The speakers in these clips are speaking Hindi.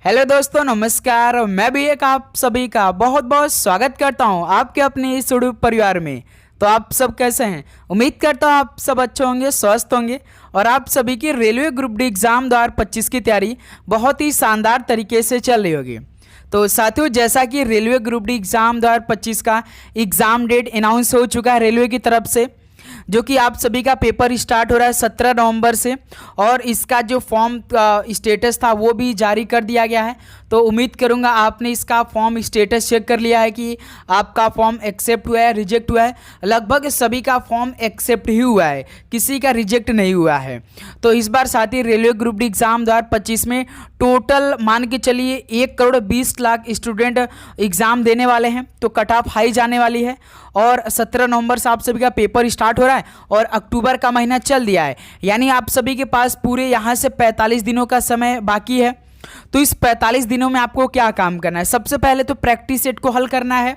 हेलो दोस्तों, नमस्कार। मैं भी एक आप सभी का बहुत बहुत स्वागत करता हूं आपके अपने इस यूट्यूब परिवार में। तो आप सब कैसे हैं? उम्मीद करता हूं आप सब अच्छे होंगे, स्वस्थ होंगे और आप सभी की रेलवे ग्रुप डी एग्ज़ाम 2025 की तैयारी बहुत ही शानदार तरीके से चल रही होगी। तो साथियों, जैसा कि रेलवे ग्रुप डी एग्ज़ाम 2025 का एग्ज़ाम डेट अनाउंस हो चुका है रेलवे की तरफ से, जो कि आप सभी का पेपर स्टार्ट हो रहा है 17 नवंबर से और इसका जो फॉर्म स्टेटस था वो भी जारी कर दिया गया है। तो उम्मीद करूंगा आपने इसका फॉर्म स्टेटस चेक कर लिया है कि आपका फॉर्म एक्सेप्ट हुआ है, रिजेक्ट हुआ है। लगभग सभी का फॉर्म एक्सेप्ट ही हुआ है, किसी का रिजेक्ट नहीं हुआ है। तो इस बार साथी रेलवे ग्रुप डी एग्ज़ाम 2025 में टोटल मान के चलिए 1,20,00,000 स्टूडेंट एग्ज़ाम देने वाले हैं। तो कट ऑफ हाई जाने वाली है और 17 नवंबर से आप सभी का पेपर स्टार्ट हो रहा है और अक्टूबर का महीना चल दिया है, यानी आप सभी के पास पूरे यहाँ से 45 दिनों का समय बाकी है। तो इस 45 दिनों में आपको क्या काम करना है? सबसे पहले तो प्रैक्टिस सेट को हल करना है,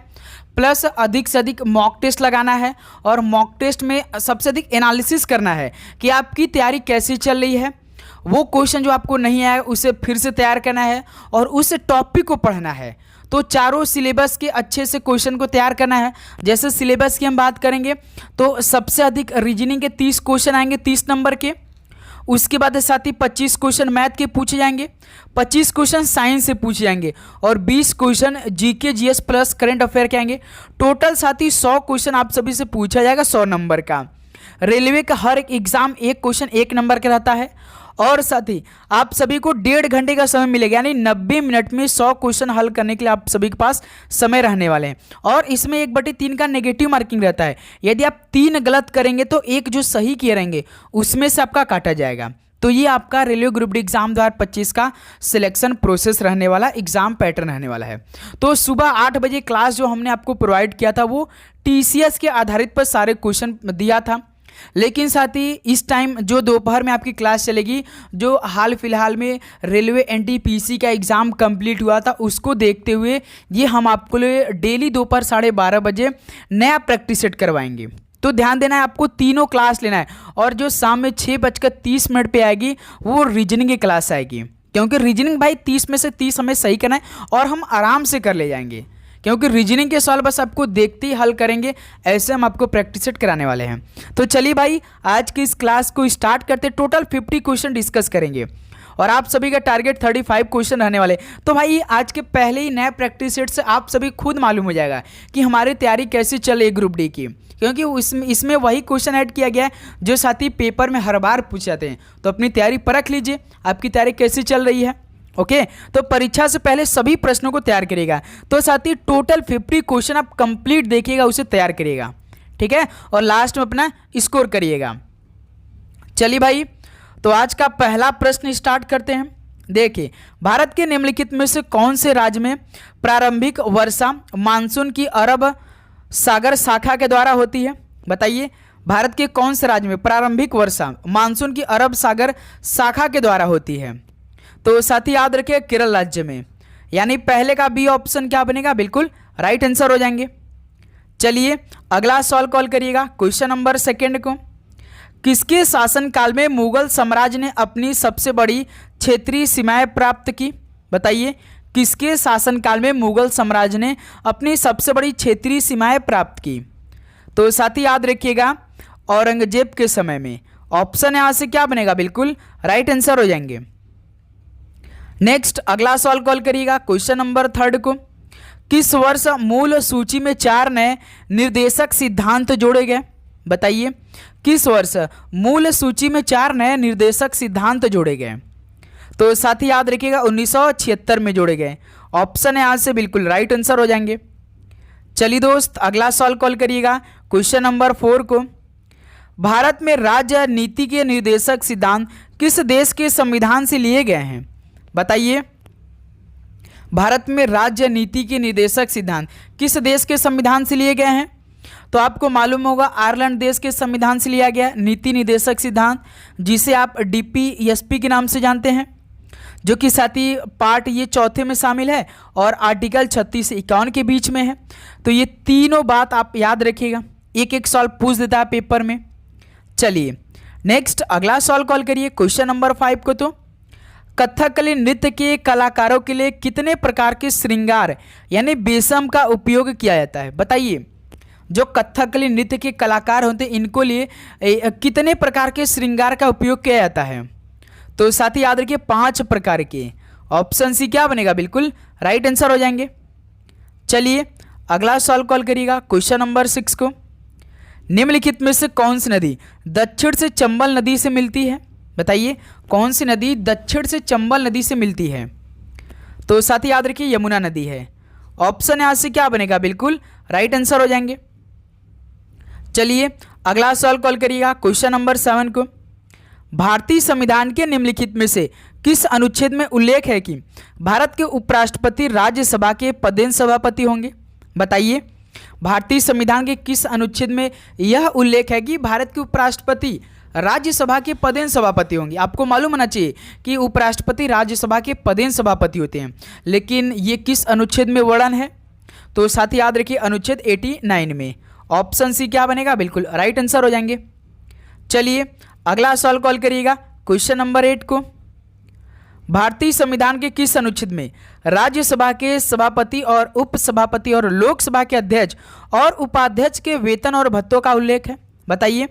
प्लस अधिक से अधिक मॉक टेस्ट लगाना है और मॉक टेस्ट में सबसे अधिक एनालिसिस करना है कि आपकी तैयारी कैसी चल रही है। वो क्वेश्चन जो आपको नहीं आया उसे फिर से तैयार करना है और उस टॉपिक को पढ़ना है। तो चारों सिलेबस के अच्छे से क्वेश्चन को तैयार करना है। जैसे सिलेबस की हम बात करेंगे तो सबसे अधिक रीजनिंग के 30 क्वेश्चन आएंगे 30 नंबर के। उसके बाद साथ ही 25 क्वेश्चन मैथ के पूछे जाएंगे, 25 क्वेश्चन साइंस से पूछे जाएंगे और 20 question GK GS plus current affair के आएंगे। टोटल साथ ही 100 क्वेश्चन आप सभी से पूछा जाएगा 100 नंबर का। रेलवे का हर एक एग्जाम एक क्वेश्चन 1 नंबर का रहता है और साथ ही आप सभी को 1.5 घंटे का समय मिलेगा, यानी 90 मिनट में 100 क्वेश्चन हल करने के लिए आप सभी के पास समय रहने वाले हैं। और इसमें 1/3 का नेगेटिव मार्किंग रहता है। यदि आप 3 गलत करेंगे तो एक जो सही किए रहेंगे उसमें से आपका काटा जाएगा। तो ये आपका रेलवे ग्रुप डी एग्ज़ाम 2025 का सिलेक्शन प्रोसेस रहने वाला, एग्जाम पैटर्न रहने वाला है। तो सुबह 8 बजे क्लास जो हमने आपको प्रोवाइड किया था वो TCS के आधारित पर सारे क्वेश्चन दिया था, लेकिन साथ ही इस टाइम जो दोपहर में आपकी क्लास चलेगी, जो हाल फिलहाल में रेलवे NTPC का एग्ज़ाम कंप्लीट हुआ था उसको देखते हुए ये हम आपको डेली दोपहर 12:30 बजे नया प्रैक्टिस सेट करवाएंगे। तो ध्यान देना है, आपको तीनों क्लास लेना है और जो शाम में 6:30 पे आएगी वो रीजनिंग की क्लास आएगी, क्योंकि रीजनिंग भाई 30 में से 30 हमें सही करना है और हम आराम से कर ले जाएंगे, क्योंकि रीजनिंग के सवाल बस आपको देखते ही हल करेंगे, ऐसे हम आपको प्रैक्टिस सेट कराने वाले हैं। तो चलिए भाई, आज की इस क्लास को स्टार्ट करते। टोटल 50 क्वेश्चन डिस्कस करेंगे और आप सभी का टारगेट 35 क्वेश्चन रहने वाले। तो भाई आज के पहले ही नए प्रैक्टिस सेट से आप सभी खुद मालूम हो जाएगा कि हमारी तैयारी कैसी चल रही है ग्रुप डी की, क्योंकि इसमें वही क्वेश्चन ऐड किया गया है जो साथी पेपर में हर बार पूछे जाते हैं। तो अपनी तैयारी परख लीजिए, आपकी तैयारी कैसी चल रही है। ओके, तो परीक्षा से पहले सभी प्रश्नों को तैयार करिएगा। तो साथी टोटल 50 क्वेश्चन आप कंप्लीट देखिएगा, उसे तैयार करिएगा, ठीक है, और लास्ट में अपना स्कोर करिएगा। चलिए भाई, तो आज का पहला प्रश्न स्टार्ट करते हैं। देखिए, भारत के निम्नलिखित में से कौन से राज्य में प्रारंभिक वर्षा मानसून की अरब सागर शाखा के द्वारा होती है? बताइए, भारत के कौन से राज्य में प्रारंभिक वर्षा मानसून की अरब सागर शाखा के द्वारा होती है? तो साथ ही याद रखिए केरल राज्य में, यानी पहले का बी ऑप्शन क्या बनेगा? बिल्कुल राइट आंसर हो जाएंगे। चलिए अगला सवाल कॉल करिएगा, क्वेश्चन नंबर 2 को। किसके शासनकाल में मुगल साम्राज्य ने अपनी सबसे बड़ी क्षेत्रीय सीमाएं प्राप्त की? बताइए, किसके शासनकाल में मुगल साम्राज्य ने अपनी सबसे बड़ी क्षेत्रीय सीमाएं प्राप्त की? तो साथ ही याद रखिएगा औरंगजेब के समय में। ऑप्शन यहाँ से क्या बनेगा? बिल्कुल राइट आंसर हो जाएंगे। नेक्स्ट अगला सवाल कॉल करिएगा, क्वेश्चन नंबर 3 को। किस वर्ष मूल सूची में 4 नए निर्देशक सिद्धांत जोड़े गए? बताइए, किस वर्ष मूल सूची में 4 नए निर्देशक सिद्धांत जोड़े गए? तो साथ ही याद रखिएगा 1976 में जोड़े गए। ऑप्शन है यहाँ से बिल्कुल राइट आंसर हो जाएंगे। चलिए दोस्त अगला सवाल कॉल करिएगा, क्वेश्चन नंबर 4 को। भारत में राज्य नीति के निर्देशक सिद्धांत किस देश के संविधान से लिए गए हैं? बताइए, भारत में राज्य नीति के निर्देशक सिद्धांत किस देश के संविधान से लिए गए हैं? तो आपको मालूम होगा आयरलैंड देश के संविधान से लिया गया नीति निर्देशक सिद्धांत, जिसे आप DPSP के नाम से जानते हैं, जो कि साथ ही पार्ट ये 4थे में शामिल है और आर्टिकल 36 से 51 के बीच में है। तो ये तीनों बात आप याद रखिएगा, एक एक सवाल पूछ देता है पेपर में। चलिए नेक्स्ट अगला सवाल कॉल करिए, क्वेश्चन नंबर 5 को। तो कथकली नृत्य के कलाकारों के लिए कितने प्रकार के श्रृंगार यानी बेशम का उपयोग किया जाता है? बताइए, जो कथकली नृत्य के कलाकार होते हैं इनको लिए कितने प्रकार के श्रृंगार का उपयोग किया जाता है? तो साथ ही याद रखिए 5 प्रकार के। ऑप्शन सी क्या बनेगा? बिल्कुल राइट आंसर हो जाएंगे। चलिए अगला सवाल कॉल करिएगा क्वेश्चन नंबर 6 को। निम्नलिखित में से कौन सी नदी दक्षिण से चंबल नदी से मिलती है? बताइए कौन सी नदी दक्षिण से चंबल नदी से मिलती है? तो साथ ही याद रखिए यमुना नदी है। ऑप्शन यहाँ से क्या बनेगा? बिल्कुल राइट आंसर हो जाएंगे। चलिए अगला सवाल कॉल करिएगा क्वेश्चन नंबर 7 को। भारतीय संविधान के निम्नलिखित में से किस अनुच्छेद में उल्लेख है कि भारत के उपराष्ट्रपति राज्यसभा के पदेन सभापति होंगे? बताइए भारतीय संविधान के किस अनुच्छेद में यह उल्लेख है कि भारत के उपराष्ट्रपति राज्यसभा के पदेन सभापति होंगे? आपको मालूम होना चाहिए कि उपराष्ट्रपति राज्यसभा के पदेन सभापति होते हैं, लेकिन ये किस अनुच्छेद में वर्णन है? तो साथ ही याद रखिए अनुच्छेद 89 में। ऑप्शन सी क्या बनेगा? बिल्कुल राइट आंसर हो जाएंगे। चलिए अगला सवाल कॉल करिएगा क्वेश्चन नंबर 8 को। भारतीय संविधान के किस अनुच्छेद में राज्यसभा के सभापति और उपसभापति और लोकसभा के अध्यक्ष और उपाध्यक्ष के वेतन और भत्तों का उल्लेख है? बताइए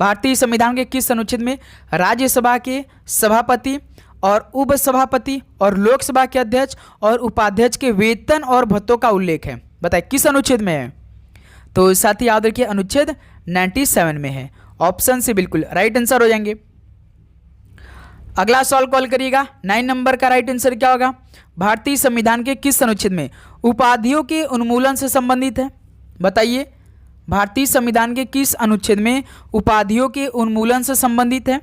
भारतीय संविधान के किस अनुच्छेद में राज्यसभा के सभापति और उपसभापति और लोकसभा के अध्यक्ष और उपाध्यक्ष के वेतन और भत्तों का उल्लेख है? बताइए किस अनुच्छेद में है? तो साथ ही याद रखिए अनुच्छेद 97 में है। ऑप्शन से बिल्कुल राइट आंसर हो जाएंगे। अगला सवाल कॉल करिएगा 9 नंबर का राइट आंसर क्या होगा? भारतीय संविधान के किस अनुच्छेद में उपाधियों के उन्मूलन से संबंधित है? बताइए भारतीय संविधान के किस अनुच्छेद में उपाधियों के उन्मूलन से संबंधित है?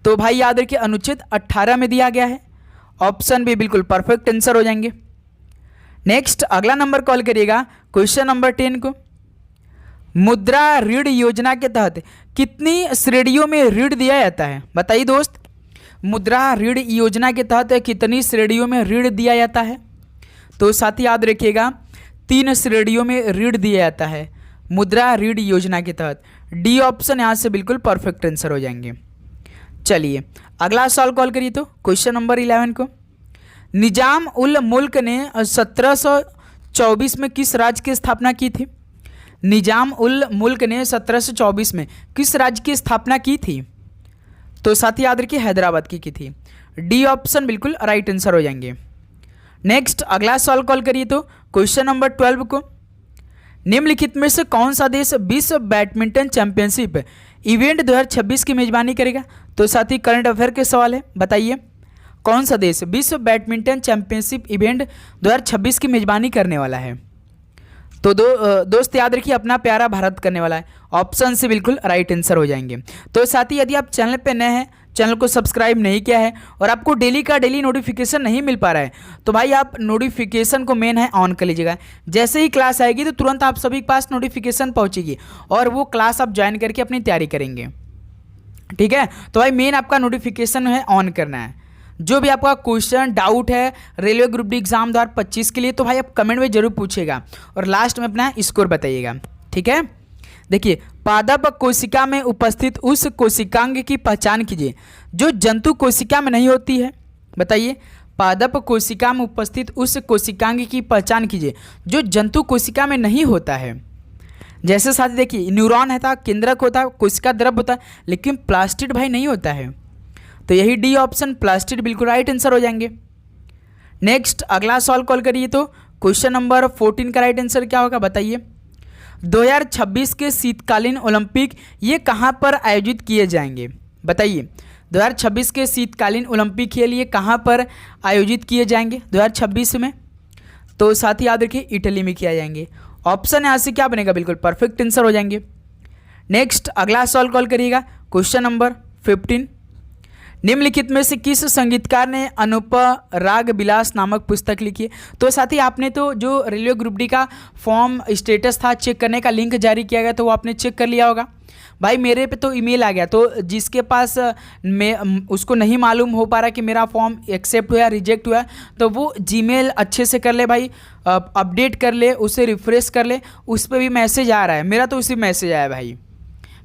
तो भाई याद रखिए अनुच्छेद 18 में दिया गया है। ऑप्शन भी बिल्कुल परफेक्ट आंसर हो जाएंगे। नेक्स्ट अगला नंबर कॉल करिएगा क्वेश्चन नंबर 10 को। मुद्रा ऋण योजना के तहत कितनी श्रेणियों में ऋण दिया जाता है? बताइए दोस्त मुद्रा ऋण योजना के तहत कितनी श्रेणियों में ऋण दिया जाता है? तो साथ ही याद रखिएगा 3 श्रेणियों में ऋण दिया जाता है मुद्रा ऋण योजना के तहत। डी ऑप्शन यहाँ से बिल्कुल परफेक्ट आंसर हो जाएंगे। चलिए अगला सवाल कॉल करिए तो क्वेश्चन नंबर 11 को। निजाम उल मुल्क ने 1724 में किस राज्य की स्थापना की थी? निजाम उल मुल्क ने 1724 में किस राज्य की स्थापना की थी? तो साथ ही याद रखिए हैदराबाद की थी। डी ऑप्शन बिल्कुल राइट आंसर हो जाएंगे। नेक्स्ट अगला सवाल कॉल करिए तो क्वेश्चन नंबर 12 को। निम्नलिखित में से कौन सा देश विश्व बैडमिंटन चैंपियनशिप इवेंट 2026 की मेजबानी करेगा? तो साथ ही करंट अफेयर के सवाल है, बताइए कौन सा देश विश्व बैडमिंटन चैंपियनशिप इवेंट 2026 की मेजबानी करने वाला है? तो दोस्त याद रखिए अपना प्यारा भारत करने वाला है। ऑप्शन से बिल्कुल राइट आंसर हो जाएंगे। तो साथ ही यदि आप चैनल पे नए हैं, चैनल को सब्सक्राइब नहीं किया है और आपको डेली का डेली नोटिफिकेशन नहीं मिल पा रहा है, तो भाई आप नोटिफिकेशन को मेन है ऑन कर लीजिएगा। जैसे ही क्लास आएगी तो तुरंत आप सभी के पास नोटिफिकेशन पहुंचेगी और वो क्लास आप ज्वाइन करके अपनी तैयारी करेंगे। ठीक है, तो भाई मेन आपका नोटिफिकेशन है ऑन करना है। जो भी आपका क्वेश्चन डाउट है रेलवे ग्रुप डी एग्जाम 2025 के लिए, तो भाई आप कमेंट में जरूर पूछेगा और लास्ट में अपना स्कोर बताइएगा। ठीक है, देखिए पादप कोशिका में उपस्थित उस कोशिकांग की पहचान कीजिए जो जंतु कोशिका में नहीं होती है। बताइए पादप कोशिका में उपस्थित उस कोशिकांग की पहचान कीजिए जो जंतु कोशिका में नहीं होता है। जैसे साथ देखिए न्यूरॉन होता, केंद्रक होता, कोशिका द्रव होता, लेकिन प्लास्टिड भाई नहीं होता है। तो यही डी ऑप्शन प्लास्टिड बिल्कुल राइट आंसर हो जाएंगे। नेक्स्ट अगला सवाल कॉल करिए तो क्वेश्चन नंबर 14 का राइट आंसर क्या होगा? बताइए 2026 के शीतकालीन ओलंपिक ये कहाँ पर आयोजित किए जाएंगे? बताइए 2026 के शीतकालीन ओलंपिक खेल ये कहाँ पर आयोजित किए जाएंगे 2026 में? तो साथ ही याद रखिए इटली में किया जाएंगे। ऑप्शन यहाँ से क्या बनेगा? बिल्कुल परफेक्ट आंसर हो जाएंगे। नेक्स्ट अगला सवाल कॉल करिएगा क्वेश्चन नंबर 15। निम्नलिखित में से किस संगीतकार ने अनुपराग विलास नामक पुस्तक लिखी है? तो साथ ही आपने तो जो रेलवे ग्रुप डी का फॉर्म स्टेटस था चेक करने का लिंक जारी किया गया, तो वो आपने चेक कर लिया होगा। भाई मेरे पे तो ईमेल आ गया, तो जिसके पास उसको नहीं मालूम हो पा रहा कि मेरा फॉर्म एक्सेप्ट हुआ रिजेक्ट हुआ, तो वो जीमेल अच्छे से कर ले भाई, अपडेट कर ले, उसे रिफ्रेश कर ले, उस पर भी मैसेज आ रहा है। मेरा तो उसी मैसेज आया भाई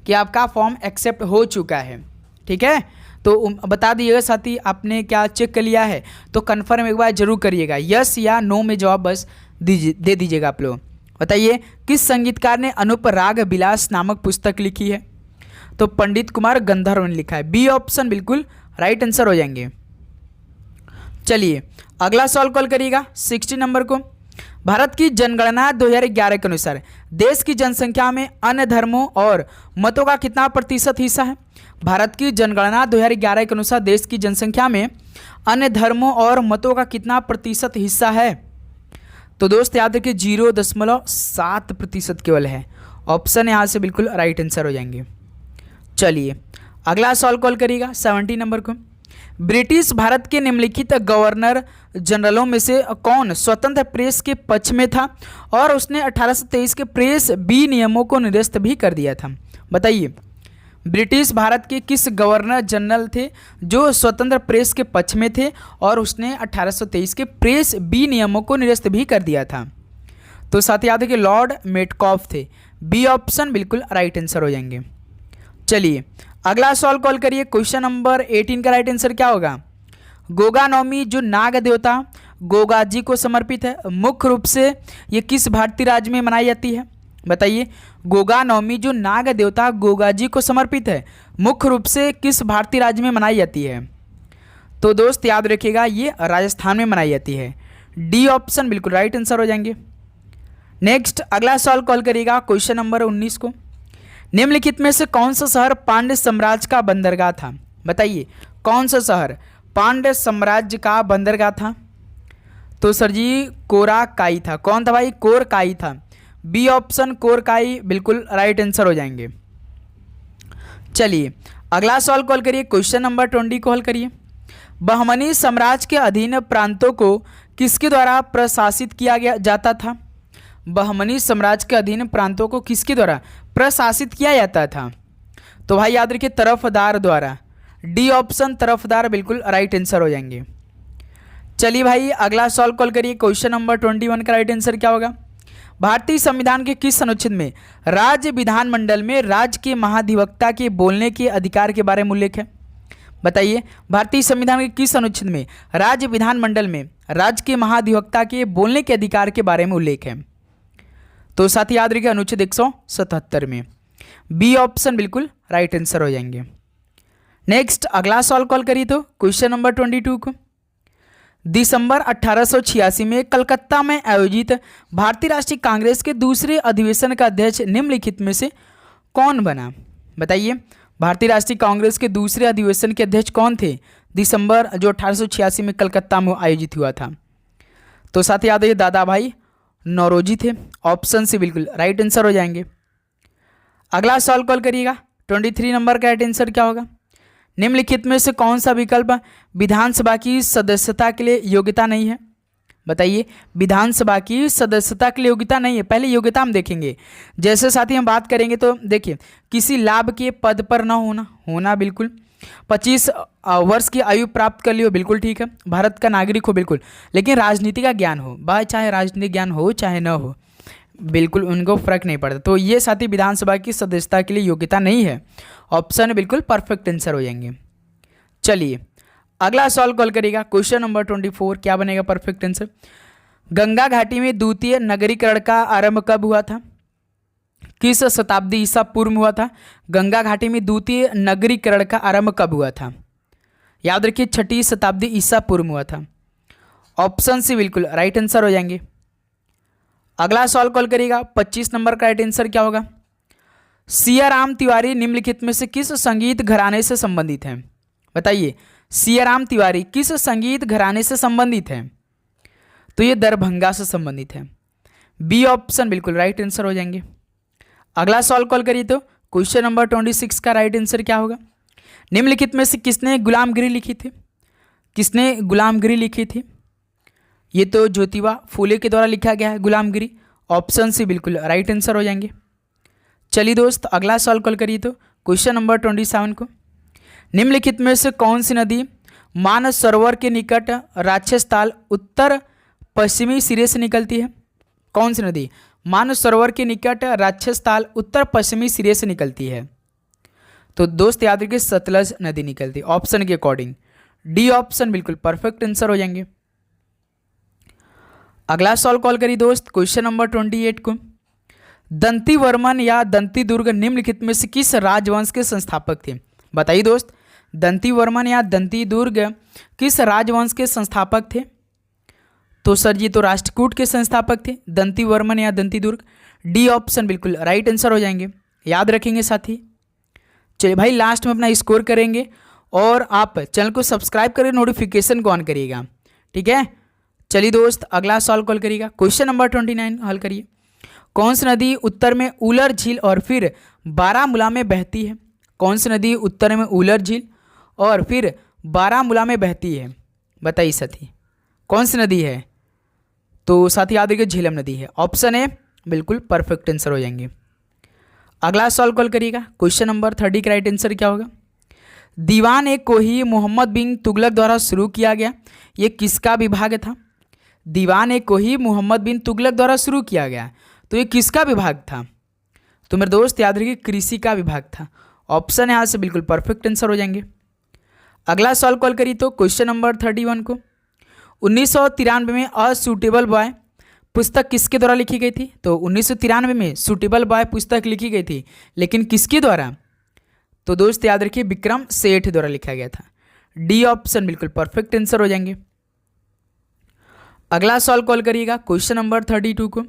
कि आपका फॉर्म एक्सेप्ट हो चुका है। ठीक है, तो बता दीजिएगा साथी, आपने क्या चेक कर लिया है? तो कन्फर्म एक बार जरूर करिएगा, यस या नो में जवाब बस दे दीजिएगा आप लोग। बताइए किस संगीतकार ने अनूप राग विलास नामक पुस्तक लिखी है? तो पंडित कुमार गंधर्व ने लिखा है। बी ऑप्शन बिल्कुल राइट आंसर हो जाएंगे। चलिए अगला सवाल कॉल करिएगा 60 नंबर को। भारत की जनगणना 2011 के अनुसार देश की जनसंख्या में अन्य धर्मों और मतों का कितना प्रतिशत हिस्सा है? भारत की जनगणना 2011 के अनुसार देश की जनसंख्या में अन्य धर्मों और मतों का कितना प्रतिशत हिस्सा है? तो दोस्त याद रखिए 0.7% केवल है। ऑप्शन यहाँ से बिल्कुल राइट आंसर हो जाएंगे। चलिए अगला सवाल कॉल करिएगा 70 नंबर को। ब्रिटिश भारत के निम्नलिखित गवर्नर जनरलों में से कौन स्वतंत्र प्रेस के पक्ष में था और उसने 1823 के प्रेस बी नियमों को निरस्त भी कर दिया था? बताइए ब्रिटिश भारत के किस गवर्नर जनरल थे जो स्वतंत्र प्रेस के पक्ष में थे और उसने 1823 के प्रेस बी नियमों को निरस्त भी कर दिया था? तो साथ याद है कि लॉर्ड मेटकॉफ थे। बी ऑप्शन बिल्कुल राइट आंसर हो जाएंगे। चलिए अगला सवाल कॉल करिए। क्वेश्चन नंबर 18 का राइट आंसर क्या होगा? गोगा नवमी जो नाग देवता गोगा जी को समर्पित है, मुख्य रूप से ये किस भारतीय राज्य में मनाई जाती है? बताइए गोगा नवमी जो नाग देवता गोगा जी को समर्पित है, मुख्य रूप से किस भारतीय राज्य में मनाई जाती है? तो दोस्त याद रखिएगा ये राजस्थान में मनाई जाती है। डी ऑप्शन बिल्कुल राइट आंसर हो जाएंगे। नेक्स्ट अगला सवाल कॉल करिएगा क्वेश्चन नंबर 19 को। निम्नलिखित में से कौन सा शहर पांड्य साम्राज्य का बंदरगाह था? बताइए कौन सा शहर पांड्य साम्राज्य का बंदरगाह था? तो सर जी कोराकाई था। कौन था भाई? कोरकाई था। बी ऑप्शन कोरकाई बिल्कुल राइट आंसर हो जाएंगे। चलिए अगला सवाल कॉल करिए क्वेश्चन नंबर 20 को हल करिए। बहमनी साम्राज्य के अधीन प्रांतों को किसके द्वारा प्रशासित किया गया जाता था? बहमनी साम्राज्य के अधीन प्रांतों को किसके द्वारा प्रशासित किया जाता था? तो भाई याद रखिए तरफदार द्वारा। डी ऑप्शन तरफदार बिल्कुल राइट आंसर हो जाएंगे। चलिए भाई अगला सवाल कॉल करिए क्वेश्चन नंबर 21 का राइट आंसर क्या होगा? भारतीय संविधान के किस अनुच्छेद में राज्य विधानमंडल में राज्य के महाधिवक्ता के बोलने के अधिकार के बारे में उल्लेख है? बताइए भारतीय संविधान के किस अनुच्छेद में राज्य विधानमंडल में राज्य के महाधिवक्ता के बोलने के अधिकार के बारे में उल्लेख है? तो साथ ही याद रखिए अनुच्छेद 177 में। बी ऑप्शन बिल्कुल राइट आंसर हो जाएंगे। नेक्स्ट अगला सवाल कॉल करिए तो क्वेश्चन नंबर 22 को। दिसंबर 1886 में कलकत्ता में आयोजित भारतीय राष्ट्रीय कांग्रेस के दूसरे अधिवेशन का अध्यक्ष निम्नलिखित में से कौन बना? बताइए भारतीय राष्ट्रीय कांग्रेस के दूसरे अधिवेशन के अध्यक्ष कौन थे दिसंबर जो 1886 में कलकत्ता में आयोजित हुआ था? तो साथ ही याद है दादा भाई नौरोजी थे। ऑप्शन से बिल्कुल राइट आंसर हो जाएंगे। अगला सवाल कॉल करिएगा 23 नंबर का राइट आंसर क्या होगा? निम्नलिखित में से कौन सा विकल्प विधानसभा की सदस्यता के लिए योग्यता नहीं है? बताइए विधानसभा की सदस्यता के लिए योग्यता नहीं है। पहले योग्यता हम देखेंगे। जैसे साथी हम बात करेंगे तो देखिए किसी लाभ के पद पर न होना बिल्कुल। 25 वर्ष की आयु प्राप्त कर लियो बिल्कुल ठीक है। भारत का नागरिक हो बिल्कुल, लेकिन राजनीति का ज्ञान हो। भाई चाहे राजनीतिक ज्ञान हो चाहे न हो बिल्कुल उनको फर्क नहीं पड़ता। तो ये साथी विधानसभा की सदस्यता के लिए योग्यता नहीं है। ऑप्शन बिल्कुल परफेक्ट आंसर हो जाएंगे। चलिए अगला सवाल कॉल करिएगा क्वेश्चन नंबर 24 क्या बनेगा परफेक्ट आंसर? गंगा घाटी में द्वितीय नगरीकरण का आरंभ कब हुआ था? किस शताब्दी ईसा पूर्व में हुआ था? गंगा घाटी में द्वितीय नगरीकरण का आरंभ कब हुआ था? याद रखिए 6ठी शताब्दी ईसा पूर्व में हुआ था। ऑप्शन सी बिल्कुल राइट आंसर हो जाएंगे। अगला सवाल कॉल करिएगा 25 नंबर का राइट आंसर क्या होगा? सियाराम तिवारी निम्नलिखित में से किस संगीत घराने से संबंधित हैं? बताइए सियाराम तिवारी किस संगीत घराने से संबंधित हैं? तो ये दरभंगा से संबंधित है। बी ऑप्शन बिल्कुल राइट आंसर हो जाएंगे। अगला सवाल कॉल करिए तो क्वेश्चन नंबर 26 का राइट आंसर क्या होगा? निम्नलिखित में से किसने गुलामगिरी लिखी थी? किसने गुलामगिरी लिखी थी? ये तो ज्योतिबा फूले के द्वारा लिखा गया है गुलामगिरी। ऑप्शन सी बिल्कुल राइट आंसर हो जाएंगे। चलिए दोस्त अगला सवाल कॉल करिए तो क्वेश्चन नंबर 27 को। निम्नलिखित में से कौन सी नदी मानस सरोवर के निकट राक्षस ताल उत्तर पश्चिमी सिरे से निकलती है? कौन सी नदी मानस सरोवर के निकट राक्षस ताल उत्तर पश्चिमी सिरे से निकलती है? तो दोस्त याद रखिए सतलज नदी निकलती है ऑप्शन के अकॉर्डिंग। डी ऑप्शन बिल्कुल परफेक्ट आंसर हो जाएंगे। अगला सवाल कॉल करिए दोस्त, क्वेश्चन नंबर 28 को। दंती वर्मन या दंती दुर्ग निम्नलिखित में से किस राजवंश के संस्थापक थे? बताइए दोस्त, दंती वर्मन या दंती दुर्ग किस राजवंश के संस्थापक थे? तो सर जी तो राष्ट्रकूट के संस्थापक थे दंती वर्मन या दंती दुर्ग। डी ऑप्शन बिल्कुल राइट आंसर हो जाएंगे, याद रखेंगे साथी। चलिए भाई लास्ट में अपना स्कोर करेंगे और आप चैनल को सब्सक्राइब करिए, नोटिफिकेशन को ऑन करिएगा, ठीक है। चलिए दोस्त अगला सवाल कॉल करिएगा, क्वेश्चन नंबर 29 हल करिए। कौन सी नदी उत्तर में उलर झील और फिर बारामूला में बहती है? कौन सी नदी उत्तर में उलर झील और फिर बारामूला में बहती है? बताइए साथी कौन सी नदी है? तो साथी याद रखिए झेलम नदी है, ऑप्शन ए बिल्कुल परफेक्ट आंसर हो जाएंगे। अगला सवाल कॉल करिएगा, क्वेश्चन नंबर 30 का राइट आंसर क्या होगा? दीवान एक को ही मोहम्मद बिन तुगलक द्वारा शुरू किया गया, ये किसका विभाग था? दीवान एक को ही मोहम्मद बिन तुगलक द्वारा शुरू किया गया, तो ये किसका विभाग था? तो मेरे दोस्त याद रखिए कृषि का विभाग था, ऑप्शन यहाँ से बिल्कुल परफेक्ट आंसर हो जाएंगे। अगला सवाल कॉल करिए तो क्वेश्चन नंबर 31 को। 1993 में अ सूटेबल बॉय पुस्तक किसके द्वारा लिखी गई थी? तो 1993 में सूटेबल बॉय पुस्तक लिखी गई थी, लेकिन किसके द्वारा? तो दोस्त याद रखिए विक्रम सेठ द्वारा लिखा गया था। डी ऑप्शन बिल्कुल परफेक्ट आंसर हो जाएंगे। अगला सवाल कॉल करिएगा, क्वेश्चन नंबर 32 को।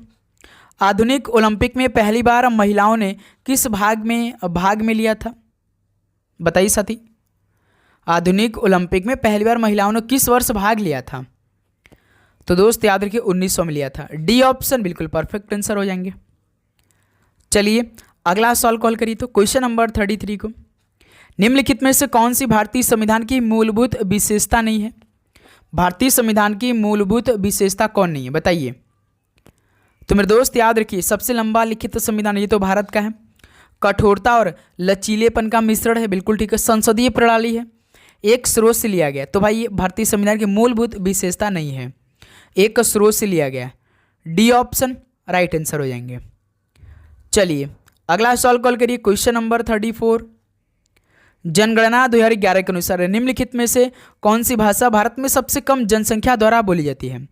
आधुनिक ओलंपिक में पहली बार महिलाओं ने किस भाग में लिया था? बताइए साथी, आधुनिक ओलंपिक में पहली बार महिलाओं ने किस वर्ष भाग लिया था? तो दोस्त याद रखिए 1900 में लिया था। डी ऑप्शन बिल्कुल परफेक्ट आंसर हो जाएंगे। चलिए अगला सवाल कॉल करिए तो क्वेश्चन नंबर 33 को। निम्नलिखित में से कौन सी भारतीय संविधान की मूलभूत विशेषता नहीं है? भारतीय संविधान की मूलभूत विशेषता कौन नहीं है? बताइए। तो मेरे दोस्त याद रखिए सबसे लंबा लिखित संविधान ये तो भारत का है, कठोरता और लचीलेपन का मिश्रण है, बिल्कुल ठीक है। संसदीय प्रणाली है, एक स्रोत से लिया गया, तो भाई ये भारतीय संविधान की मूलभूत विशेषता नहीं है, एक स्रोत से लिया गया। डी ऑप्शन राइट आंसर हो जाएंगे। चलिए अगला सवाल कॉल करिए, क्वेश्चन नंबर 34। जनगणना 2011 के अनुसार निम्नलिखित में से कौन सी भाषा भारत में सबसे कम जनसंख्या द्वारा बोली जाती है?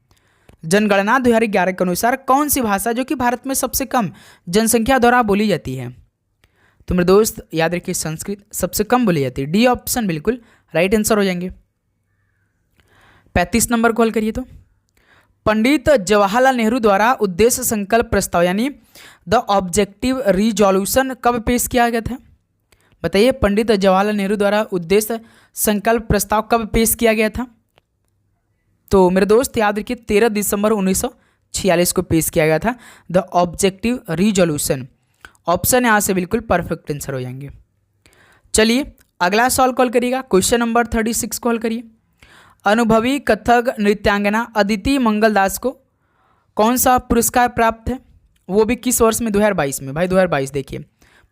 जनगणना 2011 के अनुसार कौन सी भाषा जो कि भारत में सबसे कम जनसंख्या द्वारा बोली जाती है? तो मेरे दोस्त याद रखिए संस्कृत सबसे कम बोली जाती है। डी ऑप्शन बिल्कुल राइट आंसर हो जाएंगे। 35 नंबर कॉल करिए तो। पंडित जवाहरलाल नेहरू द्वारा उद्देश्य संकल्प प्रस्ताव यानी द ऑब्जेक्टिव रिजोल्यूशन कब पेश किया गया था? बताइए, पंडित जवाहरलाल नेहरू द्वारा उद्देश्य संकल्प प्रस्ताव कब पेश किया गया था? तो मेरे दोस्त याद रखिए 13 दिसंबर 1946 को पेश किया गया था द ऑब्जेक्टिव रिजोल्यूशन। ऑप्शन यहाँ से बिल्कुल परफेक्ट आंसर हो जाएंगे। चलिए अगला सवाल कॉल करिएगा, क्वेश्चन नंबर 36 कॉल करिए। अनुभवी कथक नृत्यांगना अदिति मंगलदास को कौन सा पुरस्कार प्राप्त है? वो भी किस वर्ष में? 2022 में। भाई 2022 देखिए,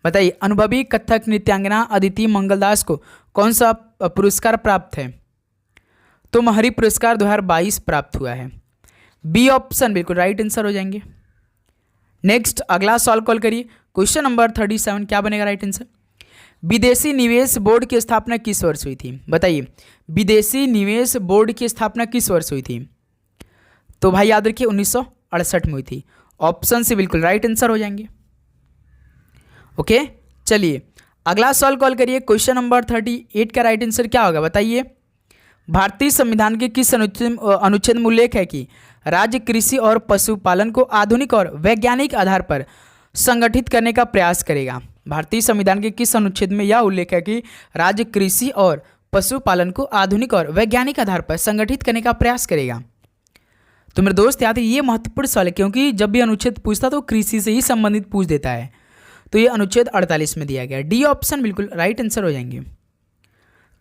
बताइए अनुभवी कथक नृत्यांगना अदिति मंगलदास को कौन सा पुरस्कार प्राप्त है? तो महरी पुरस्कार 2022 प्राप्त हुआ है। बी ऑप्शन बिल्कुल राइट आंसर हो जाएंगे। नेक्स्ट अगला सवाल कॉल करिए, क्वेश्चन नंबर 37 क्या बनेगा राइट आंसर? विदेशी निवेश बोर्ड की स्थापना किस वर्ष हुई थी? बताइए, विदेशी निवेश बोर्ड की स्थापना किस वर्ष हुई थी? तो भाई याद रखिए 1968 में हुई थी। ऑप्शन से बिल्कुल राइट आंसर हो जाएंगे। ओके, चलिए अगला सवाल कॉल करिए, क्वेश्चन नंबर 38 का राइट आंसर क्या होगा? बताइए, भारतीय संविधान के किस अनुच्छेद में उल्लेख है कि राज्य कृषि और पशुपालन को आधुनिक और वैज्ञानिक आधार पर संगठित करने का प्रयास करेगा? भारतीय संविधान के किस अनुच्छेद में यह उल्लेख है कि राज्य कृषि और पशुपालन को आधुनिक और वैज्ञानिक आधार पर संगठित करने का प्रयास करेगा? तो मेरे दोस्त याद है ये महत्वपूर्ण सवाल है, क्योंकि जब भी अनुच्छेद पूछता तो कृषि से ही संबंधित पूछ देता है। तो ये अनुच्छेद 48 में दिया गया। डी ऑप्शन बिल्कुल राइट आंसर हो जाएंगे।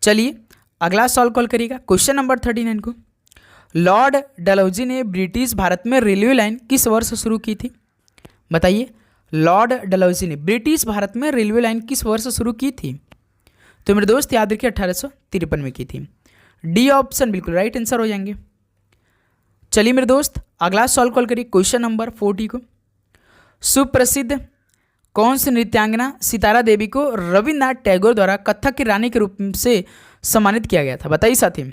चलिए अगला सवाल कॉल करिएगा, क्वेश्चन नंबर 39 को। लॉर्ड डलहौजी ने ब्रिटिश भारत में रेलवे लाइन किस वर्ष शुरू की थी? बताइए, लॉर्ड डलहौजी ने ब्रिटिश भारत में रेलवे लाइन किस वर्ष शुरू की थी? तो मेरे दोस्त याद रखिए 1853 में की थी। डी ऑप्शन बिल्कुल राइट आंसर हो जाएंगे। चलिए मेरे दोस्त अगला सवाल कॉल करिए, क्वेश्चन नंबर 40 को। सुप्रसिद्ध कौन सी नृत्यांगना सितारा देवी को रविन्द्रनाथ टैगोर द्वारा कथक की रानी के रूप से सम्मानित किया गया था? बताइए साथी।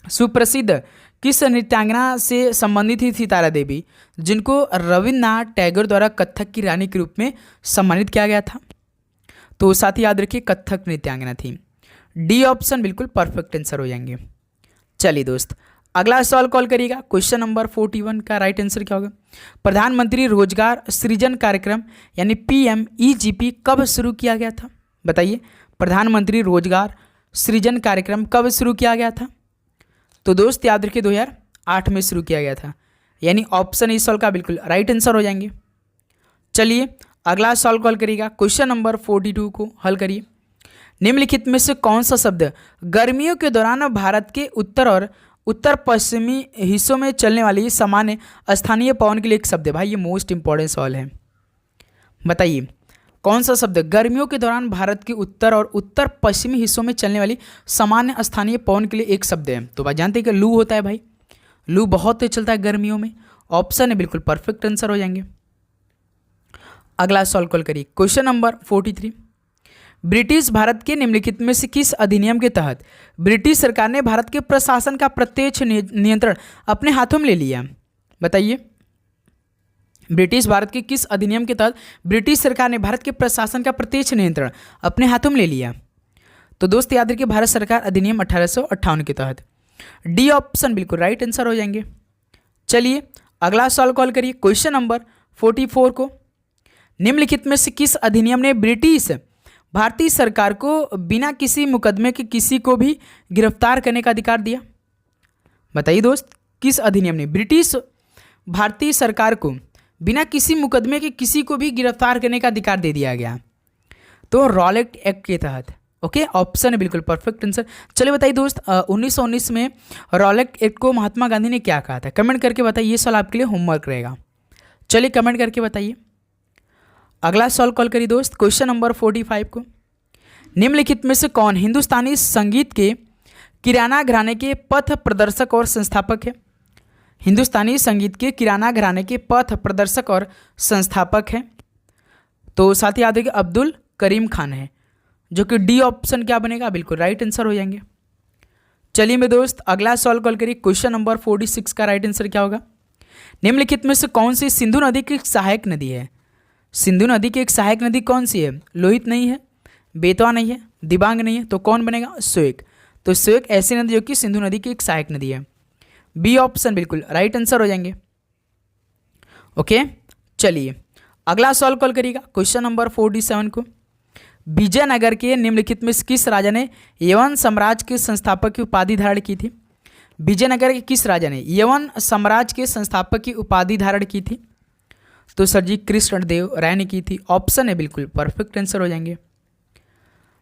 सुप्रसिद्ध किस नृत्यांगना से संबंधित थी सितारा देवी जिनको रविन्द्रनाथ टैगोर द्वारा कथक की रानी के रूप में सम्मानित किया गया था? तो साथी याद रखिए कथक नृत्यांगना थी। डी ऑप्शन बिल्कुल परफेक्ट आंसर हो जाएंगे। चलिए दोस्त, अगला सवाल कॉल करिएगा। क्वेश्चन नंबर 41 का राइट आंसर क्या होगा? प्रधानमंत्री रोजगार सृजन कार्यक्रम यानी PMEGP कब शुरू किया गया था? बताइए, प्रधानमंत्री रोजगार सृजन कार्यक्रम कब शुरू किया गया था? तो दोस्त याद रखिए 2008 में शुरू किया गया था, यानी ऑप्शन इस सवाल का बिल्कुल राइट आंसर हो जाएंगे। चलिए अगला सवाल कॉल करिएगा। क्वेश्चन नंबर 42 को हल करिए। निम्नलिखित में से कौन सा शब्द गर्मियों के दौरान भारत के उत्तर और उत्तर पश्चिमी हिस्सों में चलने वाली सामान्य स्थानीय पवन के लिए एक शब्द है? भाई ये मोस्ट इंपॉर्टेंट सवाल है। बताइए कौन सा शब्द गर्मियों के दौरान भारत के उत्तर और उत्तर पश्चिमी हिस्सों में चलने वाली सामान्य स्थानीय पवन के लिए एक शब्द है? तो भाई जानते हैं कि लू होता है। भाई लू बहुत तेज चलता है गर्मियों में। ऑप्शन है बिल्कुल परफेक्ट आंसर हो जाएंगे। अगला सवाल कॉल करिए। Question number 43। ब्रिटिश भारत के निम्नलिखित में से किस अधिनियम के तहत ब्रिटिश सरकार ने भारत के प्रशासन का प्रत्यक्ष नियंत्रण अपने हाथों में ले लिया? बताइए, ब्रिटिश भारत के किस अधिनियम के तहत ब्रिटिश सरकार ने भारत के प्रशासन का प्रत्यक्ष नियंत्रण अपने हाथों में ले लिया? तो दोस्त याद रखिए भारत सरकार अधिनियम 1858 के तहत। डी ऑप्शन बिल्कुल राइट आंसर हो जाएंगे। चलिए अगला सवाल कॉल करिए। क्वेश्चन नंबर 44 को। निम्नलिखित में से किस अधिनियम ने ब्रिटिश भारतीय सरकार को बिना किसी मुकदमे के किसी को भी गिरफ्तार करने का अधिकार दिया? बताइए दोस्त, किस अधिनियम ने ब्रिटिश भारतीय सरकार को बिना किसी मुकदमे के किसी को भी गिरफ्तार करने का अधिकार दे दिया गया? तो रॉलेट एक्ट के तहत। ओके, ऑप्शन है बिल्कुल परफेक्ट आंसर। चलिए बताइए दोस्त, 1919 में रॉलेट एक्ट को महात्मा गांधी ने क्या कहा था? कमेंट करके बताइए, ये सवाल आपके लिए होमवर्क रहेगा। चलिए कमेंट करके बताइए। अगला सवाल कॉल करिए दोस्त। क्वेश्चन नंबर 45 को। निम्नलिखित में से कौन हिंदुस्तानी संगीत के किराना घराने के पथ प्रदर्शक और संस्थापक है? हिंदुस्तानी संगीत के किराना घराने के पथ प्रदर्शक और संस्थापक है? तो साथ ही याद रखिए अब्दुल करीम खान है, जो कि डी ऑप्शन क्या बनेगा? बिल्कुल राइट आंसर हो जाएंगे। चलिए मेरे दोस्त अगला सवाल कॉल करिए। क्वेश्चन नंबर 46 का राइट आंसर क्या होगा? निम्नलिखित में से कौन सी सिंधु नदी की सहायक नदी है? सिंधु नदी की एक सहायक नदी कौन सी है? लोहित नहीं है, बेतवा नहीं है, दिबांग नहीं है, तो कौन बनेगा? स्वेक। तो स्वेक ऐसी नदी जो कि सिंधु नदी की एक सहायक नदी है। बी ऑप्शन बिल्कुल राइट आंसर हो जाएंगे। ओके, चलिए अगला सवाल कॉल करिएगा। क्वेश्चन नंबर 47 को। विजयनगर के निम्नलिखित में किस राजा ने यवन साम्राज्य के संस्थापक की उपाधि धारण की थी? विजयनगर के किस राजा ने यवन साम्राज्य के संस्थापक की उपाधि धारण की थी? तो सर जी कृष्णदेव राय ने की थी। ऑप्शन है बिल्कुल परफेक्ट आंसर हो जाएंगे।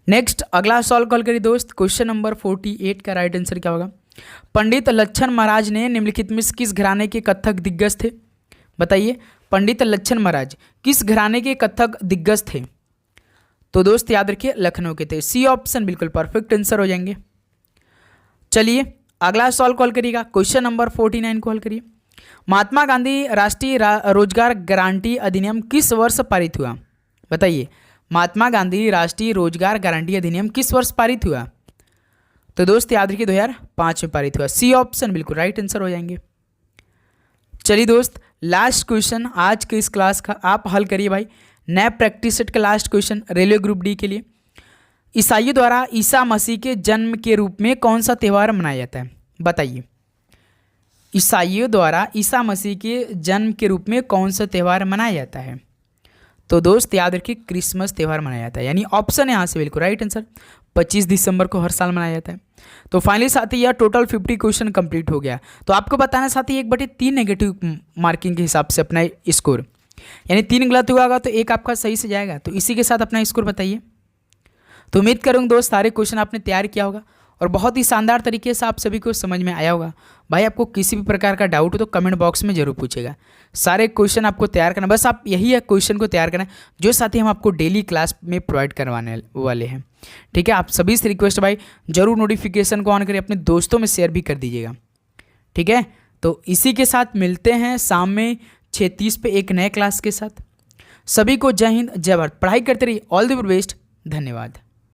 नेक्स्ट अगला सवाल कॉल करिए दोस्त। क्वेश्चन नंबर 48 का राइट आंसर क्या होगा? पंडित लच्छन महाराज ने निम्नलिखित में किस घराने के कथक दिग्गज थे? बताइए, पंडित लच्छन महाराज किस घराने के कथक दिग्गज थे? तो दोस्त याद रखिए लखनऊ के थे। सी ऑप्शन बिल्कुल परफेक्ट आंसर हो जाएंगे। चलिए अगला सवाल कॉल करिएगा। क्वेश्चन नंबर 49 कॉल करिए। महात्मा गांधी राष्ट्रीय रोजगार गारंटी अधिनियम किस वर्ष पारित हुआ? बताइए, महात्मा गांधी राष्ट्रीय रोजगार गारंटी अधिनियम किस वर्ष पारित हुआ? तो दोस्त याद रखिए 2005 में पारित हुआ। सी ऑप्शन बिल्कुल राइट आंसर हो जाएंगे। चलिए दोस्त लास्ट क्वेश्चन आज के इस क्लास का आप हल करिए भाई। नैप प्रैक्टिस सेट का last question railway group D के लिए। ईसाइयों द्वारा ईसा मसीह के जन्म के रूप में कौन सा त्यौहार मनाया जाता है? बताइए, ईसाइयों द्वारा ईसा मसीह के जन्म के रूप में कौन सा त्यौहार मनाया जाता है? तो दोस्त याद रखिए क्रिसमस त्यौहार मनाया जाता है, यानी ऑप्शन है यहाँ से बिल्कुल राइट आंसर। 25 दिसंबर को हर साल मनाया जाता है। तो फाइनली साथी यह टोटल 50 क्वेश्चन कंप्लीट हो गया। तो आपको बताना साथी 1/3 नेगेटिव मार्किंग के हिसाब से अपना स्कोर, यानी 3 गलत हुआ होगा तो 1 आपका सही से जाएगा। तो इसी के साथ अपना स्कोर बताइए। तो उम्मीद करूँगा दोस्त सारे क्वेश्चन आपने तैयार किया होगा और बहुत ही शानदार तरीके से आप सभी को समझ में आया होगा। भाई आपको किसी भी प्रकार का डाउट हो तो कमेंट बॉक्स में जरूर पूछेगा। सारे क्वेश्चन आपको तैयार करना, बस आप यही है क्वेश्चन को तैयार करना जो साथी हम आपको डेली क्लास में प्रोवाइड करवाने वाले हैं। ठीक है, आप सभी से रिक्वेस्ट भाई जरूर नोटिफिकेशन को ऑन करें, अपने दोस्तों में शेयर भी कर दीजिएगा। ठीक है, तो इसी के साथ मिलते हैं शाम में 6:30 पे एक नए क्लास के साथ। सभी को जय हिंद जय भारत। पढ़ाई करते रहिए। All the best. धन्यवाद।